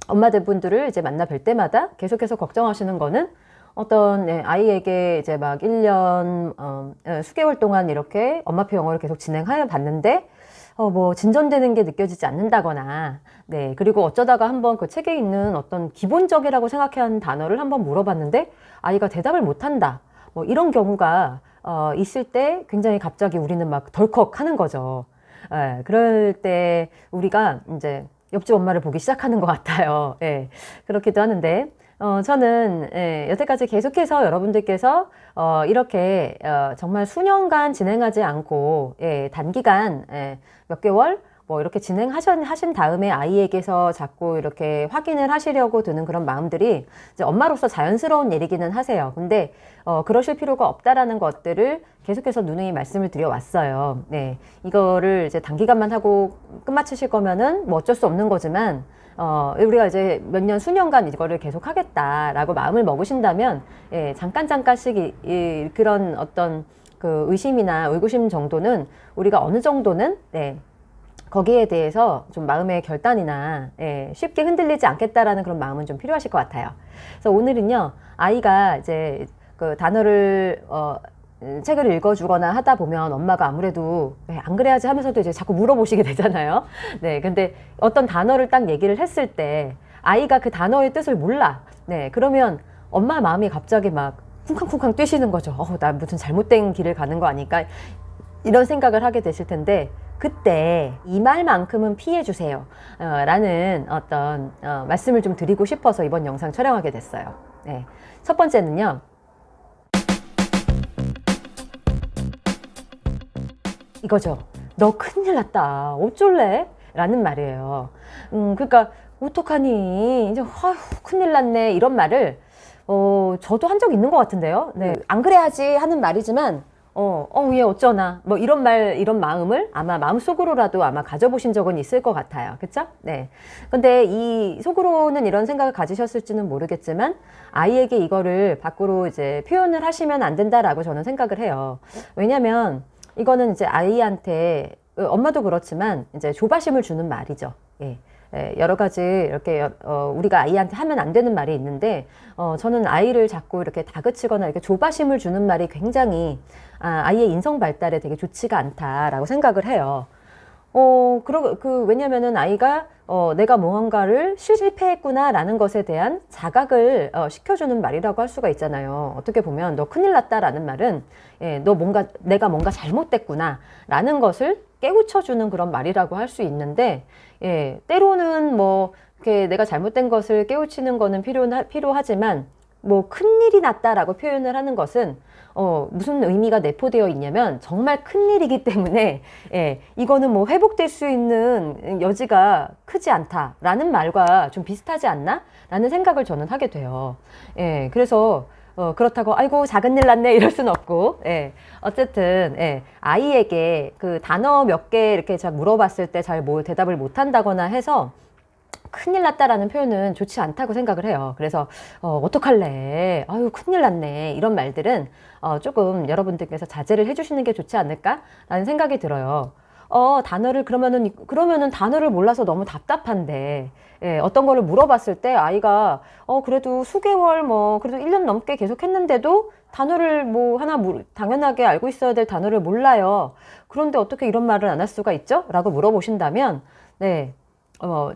엄마들분들을 이제 만나 뵐 때마다 계속해서 걱정하시는 거는 어떤 아이에게 이제 막 1년 수개월 동안 이렇게 엄마표 영어를 계속 진행하여 봤는데 뭐 진전되는 게 느껴지지 않는다거나, 네, 그리고 어쩌다가 한번 그 책에 있는 어떤 기본적이라고 생각하는 단어를 한번 물어봤는데 아이가 대답을 못한다, 뭐 이런 경우가 있을 때 굉장히 갑자기 우리는 막 덜컥 하는 거죠. 예, 그럴 때 우리가 이제 옆집 엄마를 보기 시작하는 것 같아요. 예, 그렇기도 하는데, 저는, 여태까지 계속해서 여러분들께서, 이렇게, 정말 수년간 진행하지 않고, 단기간, 몇 개월, 뭐 이렇게 하신 다음에 아이에게서 자꾸 이렇게 확인을 하시려고 드는 그런 마음들이 이제 엄마로서 자연스러운 일이기는 하세요. 근데 그러실 필요가 없다라는 것들을 계속해서 누누이 말씀을 드려왔어요. 네, 이거를 이제 단기간만 하고 끝마치실 거면은 뭐 어쩔 수 없는 거지만 우리가 이제 몇 년, 수년간 이거를 계속 하겠다라고 마음을 먹으신다면, 잠깐씩 그런 어떤 그 의심이나 의구심 정도는 우리가 어느 정도는, 거기에 대해서 좀 마음의 결단이나 쉽게 흔들리지 않겠다라는 그런 마음은 좀 필요하실 것 같아요. 그래서 오늘은요, 아이가 이제 그 단어를 책을 읽어주거나 하다 보면 엄마가 아무래도 안 그래야지 하면서도 이제 자꾸 물어보시게 되잖아요. 네, 근데 어떤 단어를 딱 얘기를 했을 때 아이가 그 단어의 뜻을 몰라. 네, 그러면 엄마 마음이 갑자기 막 쿵쾅쿵쾅 뛰시는 거죠. 나 무슨 잘못된 길을 가는 거 아닐까? 이런 생각을 하게 되실 텐데, 그때 이 말만큼은 피해 주세요 라는 어떤 말씀을 좀 드리고 싶어서 이번 영상 촬영하게 됐어요. 네. 첫 번째는요, 이거죠. 너 큰일 났다, 어쩔래? 라는 말이에요. 그러니까 어떡하니, 이제 아휴 큰일 났네, 이런 말을 저도 한 적 있는 것 같은데요. 네, 안 그래야지 하는 말이지만 얘 어쩌나, 뭐 이런 마음을 아마 마음속으로라도 아마 가져보신 적은 있을 것 같아요. 그쵸? 네. 근데 이 속으로는 이런 생각을 가지셨을지는 모르겠지만 아이에게 이거를 밖으로 이제 표현을 하시면 안 된다라고 저는 생각을 해요. 왜냐면 이거는 이제 아이한테, 엄마도 그렇지만 이제 조바심을 주는 말이죠. 예. 여러 가지 이렇게 우리가 아이한테 하면 안 되는 말이 있는데, 저는 아이를 자꾸 이렇게 다그치거나 이렇게 조바심을 주는 말이 굉장히 아이의 인성 발달에 되게 좋지가 않다라고 생각을 해요. 왜냐면은 아이가 내가 무언가를 실패했구나라는 것에 대한 자각을 시켜주는 말이라고 할 수가 있잖아요. 어떻게 보면 너 큰일 났다라는 말은 내가 뭔가 잘못됐구나라는 것을 깨우쳐주는 그런 말이라고 할 수 있는데, 때로는 뭐 이렇게 내가 잘못된 것을 깨우치는 거는 필요하지만, 뭐 큰일이 났다라고 표현을 하는 것은 무슨 의미가 내포되어 있냐면 정말 큰일이기 때문에, 이거는 뭐 회복될 수 있는 여지가 크지 않다라는 말과 좀 비슷하지 않나? 라는 생각을 저는 하게 돼요. 그래서 그렇다고 아이고 작은 일 났네 이럴 순 없고, 어쨌든 아이에게 그 단어 몇 개 이렇게 잘 물어봤을 때 잘 대답을 못 한다거나 해서 큰일 났다라는 표현은 좋지 않다고 생각을 해요. 그래서 어떡할래, 아유 큰일 났네, 이런 말들은 조금 여러분들께서 자제를 해주시는 게 좋지 않을까라는 생각이 들어요. 그러면은 단어를 몰라서 너무 답답한데, 어떤 거를 물어봤을 때 아이가 그래도 수개월, 뭐 그래도 1년 넘게 계속 했는데도 단어를 뭐 하나 당연하게 알고 있어야 될 단어를 몰라요. 그런데 어떻게 이런 말을 안 할 수가 있죠? 라고 물어보신다면, 네,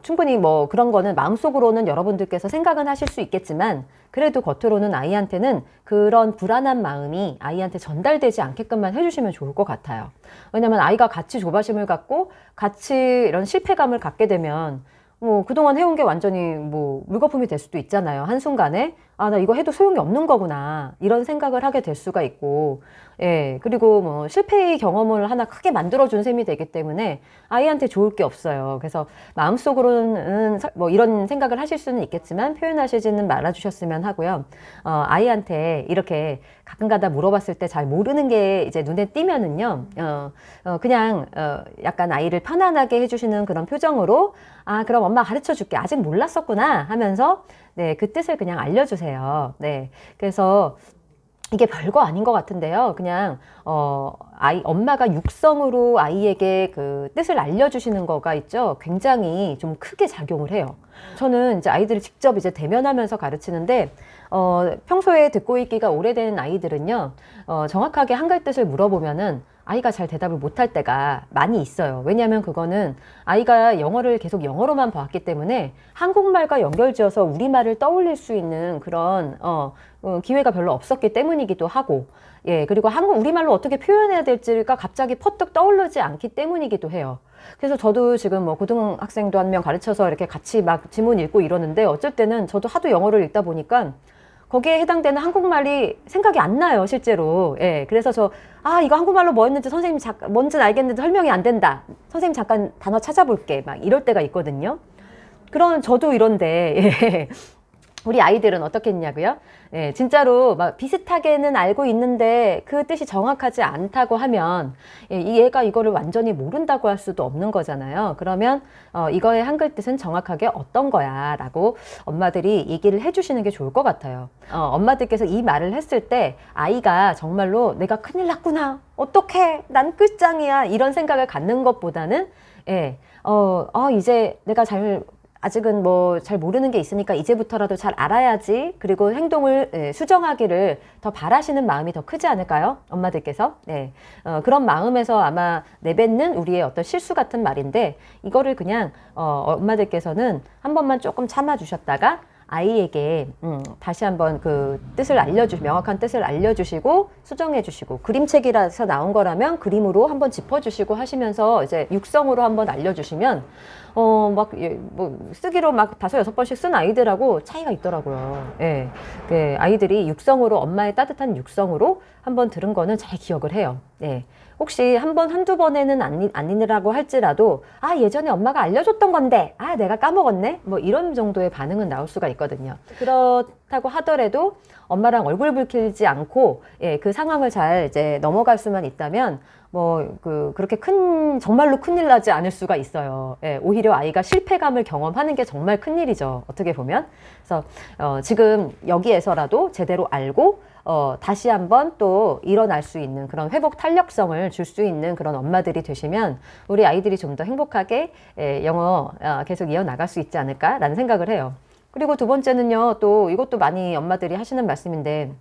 충분히 뭐 그런 거는 마음속으로는 여러분들께서 생각은 하실 수 있겠지만, 그래도 겉으로는 아이한테는 그런 불안한 마음이 아이한테 전달되지 않게끔만 해주시면 좋을 것 같아요. 왜냐면 아이가 같이 조바심을 갖고 같이 이런 실패감을 갖게 되면 뭐 그동안 해온 게 완전히 뭐 물거품이 될 수도 있잖아요. 한순간에 나 이거 해도 소용이 없는 거구나, 이런 생각을 하게 될 수가 있고, 그리고 뭐 실패의 경험을 하나 크게 만들어준 셈이 되기 때문에 아이한테 좋을 게 없어요. 그래서 마음속으로는 뭐 이런 생각을 하실 수는 있겠지만 표현하시지는 말아주셨으면 하고요. 아이한테 이렇게 가끔가다 물어봤을 때 잘 모르는 게 이제 눈에 띄면은요, 그냥 약간 아이를 편안하게 해주시는 그런 표정으로, 그럼 엄마 가르쳐 줄게, 아직 몰랐었구나 하면서, 네, 그 뜻을 그냥 알려주세요. 네, 그래서 이게 별거 아닌 것 같은데요. 그냥 엄마가 육성으로 아이에게 그 뜻을 알려주시는 거가 있죠. 굉장히 좀 크게 작용을 해요. 저는 이제 아이들을 직접 이제 대면하면서 가르치는데 평소에 듣고 있기가 오래된 아이들은요, 정확하게 한글 뜻을 물어보면은 아이가 잘 대답을 못할 때가 많이 있어요. 왜냐하면 그거는 아이가 영어를 계속 영어로만 봤기 때문에 한국말과 연결지어서 우리말을 떠올릴 수 있는 그런 기회가 별로 없었기 때문이기도 하고, 예, 그리고 우리말로 어떻게 표현해야 될지가 갑자기 퍼뜩 떠오르지 않기 때문이기도 해요. 그래서 저도 지금 뭐 고등학생도 한 명 가르쳐서 이렇게 같이 막 지문 읽고 이러는데, 어쩔 때는 저도 하도 영어를 읽다 보니까 거기에 해당되는 한국말이 생각이 안 나요, 실제로. 예, 그래서 이거 한국말로 뭐였는지 선생님 뭔지는 알겠는데 설명이 안 된다. 선생님 잠깐 단어 찾아볼게. 막 이럴 때가 있거든요. 저도 이런데, 예. 우리 아이들은 어떻게 했냐고요? 예, 진짜로 막 비슷하게는 알고 있는데 그 뜻이 정확하지 않다고 하면, 예, 얘가 이거를 완전히 모른다고 할 수도 없는 거잖아요. 그러면 이거의 한글 뜻은 정확하게 어떤 거야 라고 엄마들이 얘기를 해주시는 게 좋을 것 같아요. 엄마들께서 이 말을 했을 때 아이가 정말로 내가 큰일 났구나, 어떡해, 난 끝장이야, 이런 생각을 갖는 것보다는, 예, 이제 내가 아직은 뭐 잘 모르는 게 있으니까 이제부터라도 잘 알아야지, 그리고 행동을 수정하기를 더 바라시는 마음이 더 크지 않을까요? 엄마들께서. 네. 그런 마음에서 아마 내뱉는 우리의 어떤 실수 같은 말인데, 이거를 그냥 엄마들께서는 한 번만 조금 참아주셨다가 아이에게 다시 한번 그 명확한 뜻을 알려주시고 수정해주시고, 그림책이라서 나온 거라면 그림으로 한번 짚어주시고 하시면서 이제 육성으로 한번 알려주시면 쓰기로 막 5-6번씩 쓴 아이들하고 차이가 있더라고요. 예. 아이들이 육성으로, 엄마의 따뜻한 육성으로 한번 들은 거는 잘 기억을 해요. 예. 혹시 한두 번에는 아니라고 할지라도, 예전에 엄마가 알려줬던 건데, 내가 까먹었네? 뭐 이런 정도의 반응은 나올 수가 있거든요. 그렇다고 하더라도 엄마랑 얼굴 붉히지 않고, 예, 그 상황을 잘 이제 넘어갈 수만 있다면, 그렇게 정말로 큰일 나지 않을 수가 있어요. 예, 오히려 아이가 실패감을 경험하는 게 정말 큰일이죠. 어떻게 보면. 그래서, 지금 여기에서라도 제대로 알고, 다시 한번 또 일어날 수 있는 그런 회복 탄력성을 줄 수 있는 그런 엄마들이 되시면 우리 아이들이 좀 더 행복하게 영어 계속 이어나갈 수 있지 않을까라는 생각을 해요. 그리고 두 번째는요, 또 이것도 많이 엄마들이 하시는 말씀인데,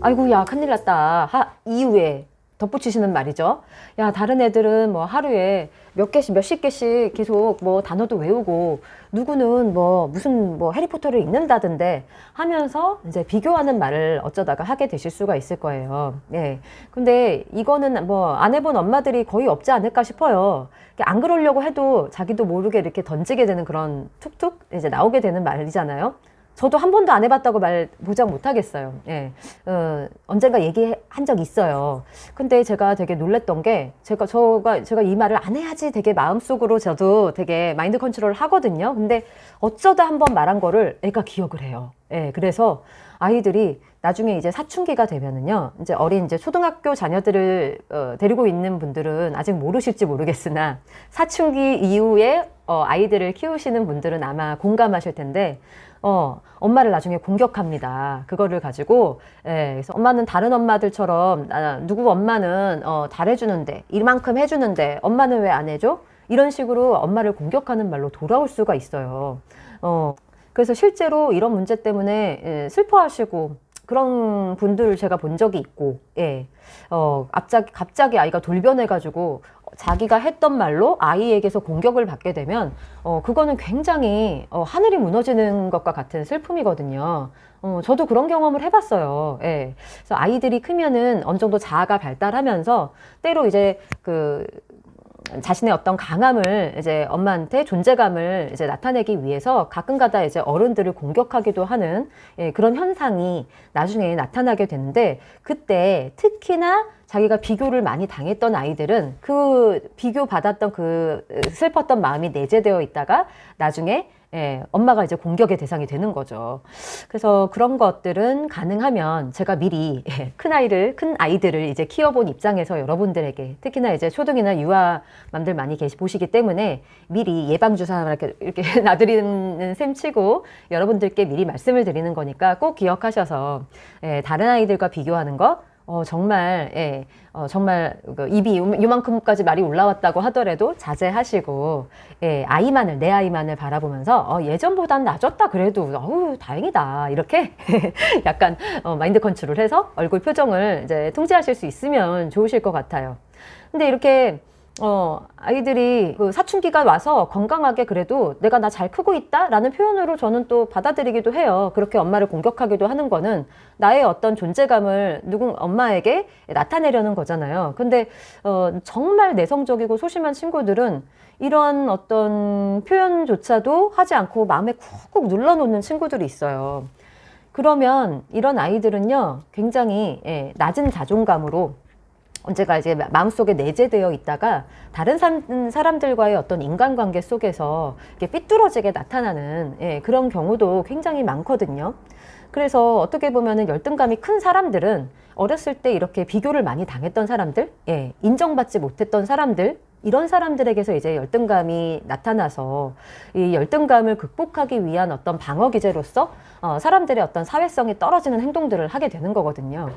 아이고, 야, 큰일 났다 이후에 덧붙이시는 말이죠. 야, 다른 애들은 뭐 하루에 몇십 개씩 계속 뭐 단어도 외우고, 누구는 무슨 해리포터를 읽는다던데 하면서 이제 비교하는 말을 어쩌다가 하게 되실 수가 있을 거예요. 예. 근데 이거는 안 해본 엄마들이 거의 없지 않을까 싶어요. 안 그러려고 해도 자기도 모르게 이렇게 던지게 되는, 그런 툭툭 이제 나오게 되는 말이잖아요. 저도 한 번도 안 해봤다고 보장 못 하겠어요. 예. 언젠가 얘기한 적 있어요. 근데 제가 되게 놀랬던 게, 제가 이 말을 안 해야지 되게 마음속으로 저도 되게 마인드 컨트롤을 하거든요. 근데 어쩌다 한 번 말한 거를 애가 기억을 해요. 예. 그래서 아이들이 나중에 이제 사춘기가 되면은요, 이제 어린 이제 초등학교 자녀들을 데리고 있는 분들은 아직 모르실지 모르겠으나, 사춘기 이후에 아이들을 키우시는 분들은 아마 공감하실 텐데, 엄마를 나중에 공격합니다. 그거를 가지고, 예, 그래서 엄마는 다른 엄마들처럼, 누구 엄마는 잘해주는데, 이만큼 해주는데 엄마는 왜 안 해줘? 이런 식으로 엄마를 공격하는 말로 돌아올 수가 있어요. 그래서 실제로 이런 문제 때문에 슬퍼하시고 그런 분들을 제가 본 적이 있고, 예, 갑자기 아이가 돌변해가지고 자기가 했던 말로 아이에게서 공격을 받게 되면, 그거는 굉장히 하늘이 무너지는 것과 같은 슬픔이거든요. 저도 그런 경험을 해봤어요. 예. 그래서 아이들이 크면은 어느 정도 자아가 발달하면서 때로 이제 자신의 어떤 강함을 이제 엄마한테 존재감을 이제 나타내기 위해서 가끔가다 이제 어른들을 공격하기도 하는, 예, 그런 현상이 나중에 나타나게 되는데, 그때 특히나 자기가 비교를 많이 당했던 아이들은 그 비교 받았던 그 슬펐던 마음이 내재되어 있다가 나중에 예, 엄마가 이제 공격의 대상이 되는 거죠. 그래서 그런 것들은 가능하면 제가 미리 큰 아이들을 이제 키워본 입장에서 여러분들에게 특히나 이제 초등이나 유아맘들 많이 보시기 때문에 미리 예방주사 이렇게 놔드리는 셈 치고 여러분들께 미리 말씀을 드리는 거니까 꼭 기억하셔서 예, 다른 아이들과 비교하는 거 정말, 예, 정말, 입이 요만큼까지 말이 올라왔다고 하더라도 자제하시고, 예, 내 아이만을 바라보면서, 예전보단 나아졌다 그래도, 다행이다. 이렇게 약간, 마인드 컨트롤 해서 얼굴 표정을 이제 통제하실 수 있으면 좋으실 것 같아요. 근데 이렇게, 아이들이 그 사춘기가 와서 건강하게 그래도 내가 나 잘 크고 있다? 라는 표현으로 저는 또 받아들이기도 해요. 그렇게 엄마를 공격하기도 하는 거는 나의 어떤 존재감을 엄마에게 나타내려는 거잖아요. 근데, 정말 내성적이고 소심한 친구들은 이런 어떤 표현조차도 하지 않고 마음에 쿡쿡 눌러놓는 친구들이 있어요. 그러면 이런 아이들은요, 굉장히, 낮은 자존감으로 언제가 이제 마음속에 내재되어 있다가 다른 사람들과의 어떤 인간관계 속에서 이렇게 삐뚤어지게 나타나는 그런 경우도 굉장히 많거든요. 그래서 어떻게 보면은 열등감이 큰 사람들은 어렸을 때 이렇게 비교를 많이 당했던 사람들, 인정받지 못했던 사람들, 이런 사람들에게서 이제 열등감이 나타나서 이 열등감을 극복하기 위한 어떤 방어 기제로서 사람들의 어떤 사회성이 떨어지는 행동들을 하게 되는 거거든요.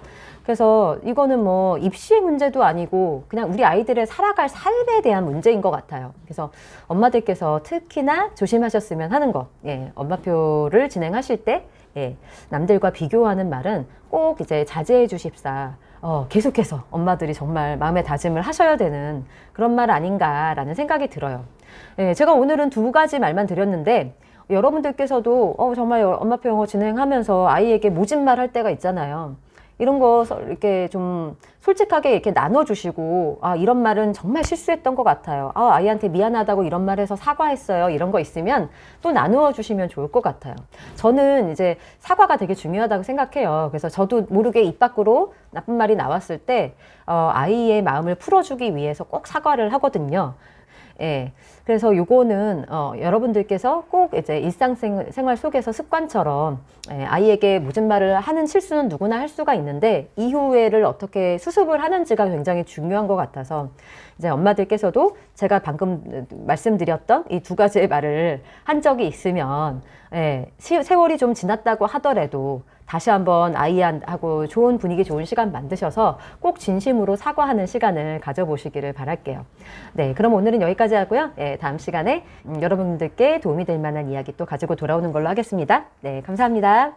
그래서 이거는 뭐 입시의 문제도 아니고 그냥 우리 아이들의 살아갈 삶에 대한 문제인 것 같아요. 그래서 엄마들께서 특히나 조심하셨으면 하는 거, 엄마표를 진행하실 때 남들과 비교하는 말은 꼭 이제 자제해 주십사. 계속해서 엄마들이 정말 마음의 다짐을 하셔야 되는 그런 말 아닌가라는 생각이 들어요. 제가 오늘은 두 가지 말만 드렸는데 여러분들께서도 정말 엄마표 영어 진행하면서 아이에게 모진 말 할 때가 있잖아요. 이런 거 이렇게 좀 솔직하게 이렇게 나눠주시고, 이런 말은 정말 실수했던 것 같아요. 아이한테 미안하다고 이런 말 해서 사과했어요. 이런 거 있으면 또 나누어 주시면 좋을 것 같아요. 저는 이제 사과가 되게 중요하다고 생각해요. 그래서 저도 모르게 입 밖으로 나쁜 말이 나왔을 때, 아이의 마음을 풀어주기 위해서 꼭 사과를 하거든요. 그래서 요거는 여러분들께서 꼭 이제 일상생활 속에서 습관처럼 아이에게 모진 말을 하는 실수는 누구나 할 수가 있는데 이후에를 어떻게 수습을 하는지가 굉장히 중요한 것 같아서 이제 엄마들께서도 제가 방금 말씀드렸던 이 두 가지의 말을 한 적이 있으면 세월이 좀 지났다고 하더라도 다시 한번 아이하고 좋은 분위기 좋은 시간 만드셔서 꼭 진심으로 사과하는 시간을 가져보시기를 바랄게요. 네, 그럼 오늘은 여기까지 하고요. 다음 시간에 여러분들께 도움이 될 만한 이야기 또 가지고 돌아오는 걸로 하겠습니다. 네, 감사합니다.